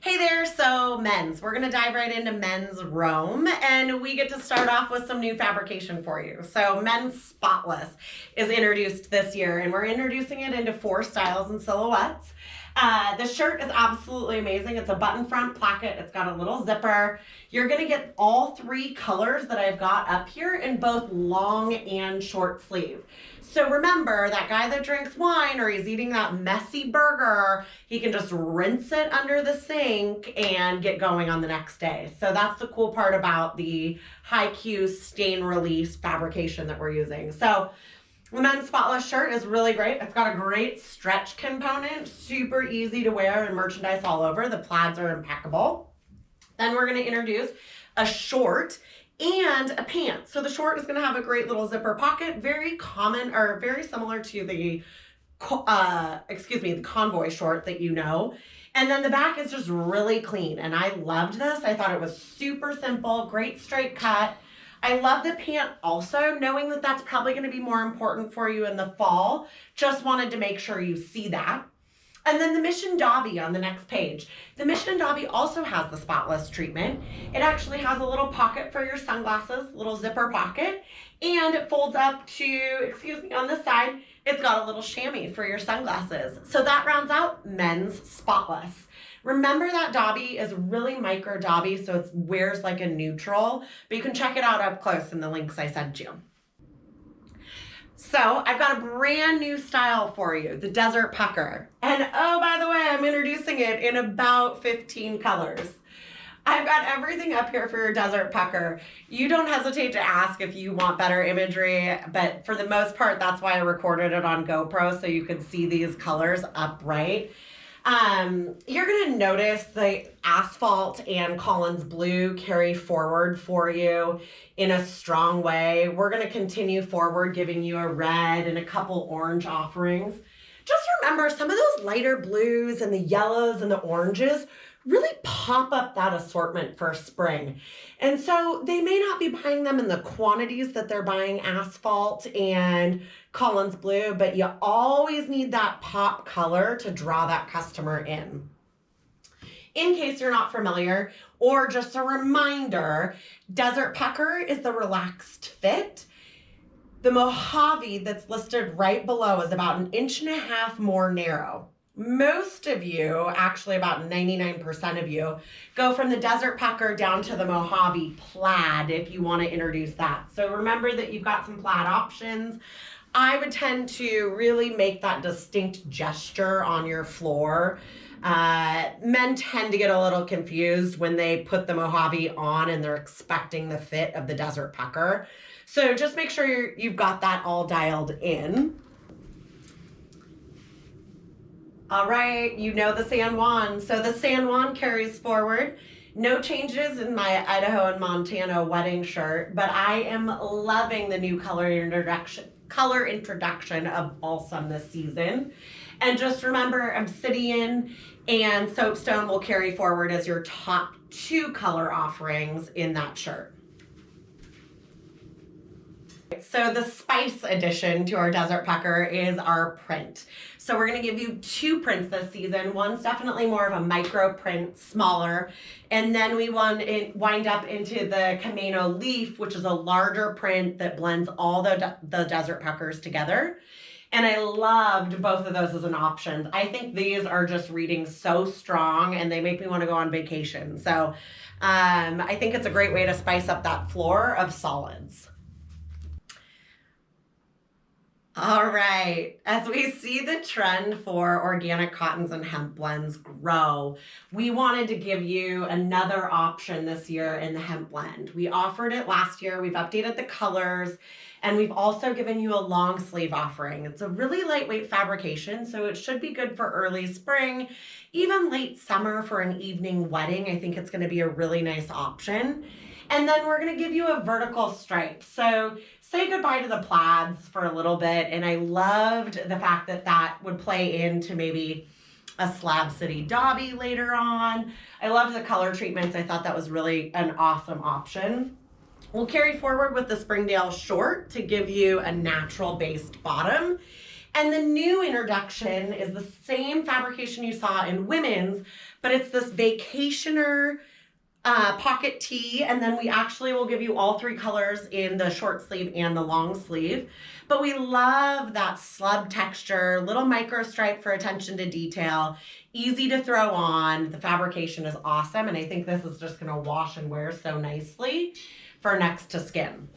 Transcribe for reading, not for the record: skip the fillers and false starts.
Hey there, so men's. We're gonna dive right into men's Rome, and we get to start off with some new fabrication for you. So men's Spotless is introduced this year, and we're introducing it into 4 styles and silhouettes. The shirt is absolutely amazing. It's a button front placket. It's got a little zipper. You're gonna get all 3 colors that I've got up here in both long and short sleeve. So remember, that guy that drinks wine or he's eating that messy burger, he can just rinse it under the sink and get going on the next day. So that's the cool part about the Hi-Q stain release fabrication that we're using. So the men's Spotless shirt is really great. It's got a great stretch component, super easy to wear and merchandise all over. The plaids are impeccable. Then we're going to introduce a short and a pant. So the short is going to have a great little zipper pocket, very common or very similar to the the convoy short that you know. And then the back is just really clean, and I loved this. I thought it was super simple, great straight cut. I love the pant also, knowing that that's probably going to be more important for you in the fall. Just wanted to make sure you see that. And then the Mission Dobby on the next page. The Mission Dobby also has the Spotless treatment. It actually has a little pocket for your sunglasses, little zipper pocket, and it folds up to, on this side, it's got a little chamois for your sunglasses. So that rounds out men's Spotless. Remember that Dobby is really micro Dobby, so it wears like a neutral, but you can check it out up close in the links I sent you. So I've got a brand new style for you, the Desert Pucker. And oh, by the way, I'm introducing it in about 15 colors. I've got everything up here for your Desert Pucker. You don't hesitate to ask if you want better imagery, but for the most part, that's why I recorded it on GoPro so you could see these colors upright. You're going to notice the asphalt and Collins blue carry forward for you in a strong way. We're going to continue forward, giving you a red and a couple orange offerings. Just remember, some of those lighter blues and the yellows and the oranges really pop up that assortment for spring. And so they may not be buying them in the quantities that they're buying asphalt and Collins blue, but you always need that pop color to draw that customer in. In case you're not familiar, or just a reminder, Desert Pucker is the relaxed fit. The Mojave that's listed right below is about 1.5 inches more narrow. Most of you, actually about 99% of you, go from the Desert Pucker down to the Mojave plaid if you want to introduce that. So remember that you've got some plaid options. I would tend to really make that distinct gesture on your floor. Men tend to get a little confused when they put the Mojave on and they're expecting the fit of the Desert Pucker. So just make sure you've got that all dialed in. All right, you know the San Juan. So the San Juan carries forward. No changes in my Idaho and Montana wedding shirt, but I am loving the new color introduction of Balsam this season. And just remember, Obsidian and Soapstone will carry forward as your top 2 color offerings in that shirt. So the spice addition to our Desert Pucker is our print. So we're going to give you 2 prints this season. One's definitely more of a micro print, smaller. And then we wind up into the Camino Leaf, which is a larger print that blends all the Desert Puckers together. And I loved both of those as an option. I think these are just reading so strong and they make me want to go on vacation. So I think it's a great way to spice up that floor of solids. All right, as we see the trend for organic cottons and hemp blends grow, we wanted to give you another option this year in the hemp blend. We offered it last year, we've updated the colors, and we've also given you a long sleeve offering. It's a really lightweight fabrication, so it should be good for early spring, even late summer for an evening wedding. I think it's gonna be a really nice option. And then we're gonna give you a vertical stripe. So say goodbye to the plaids for a little bit. And I loved the fact that that would play into maybe a Slab City Dobby later on. I loved the color treatments. I thought that was really an awesome option. We'll carry forward with the Springdale short to give you a natural based bottom. And the new introduction is the same fabrication you saw in women's, but it's this vacationer pocket tee, and then we actually will give you all 3 colors in the short sleeve and the long sleeve. But we love that slub texture, little micro stripe for attention to detail, easy to throw on. The fabrication is awesome, and I think this is just gonna wash and wear so nicely for next to skin.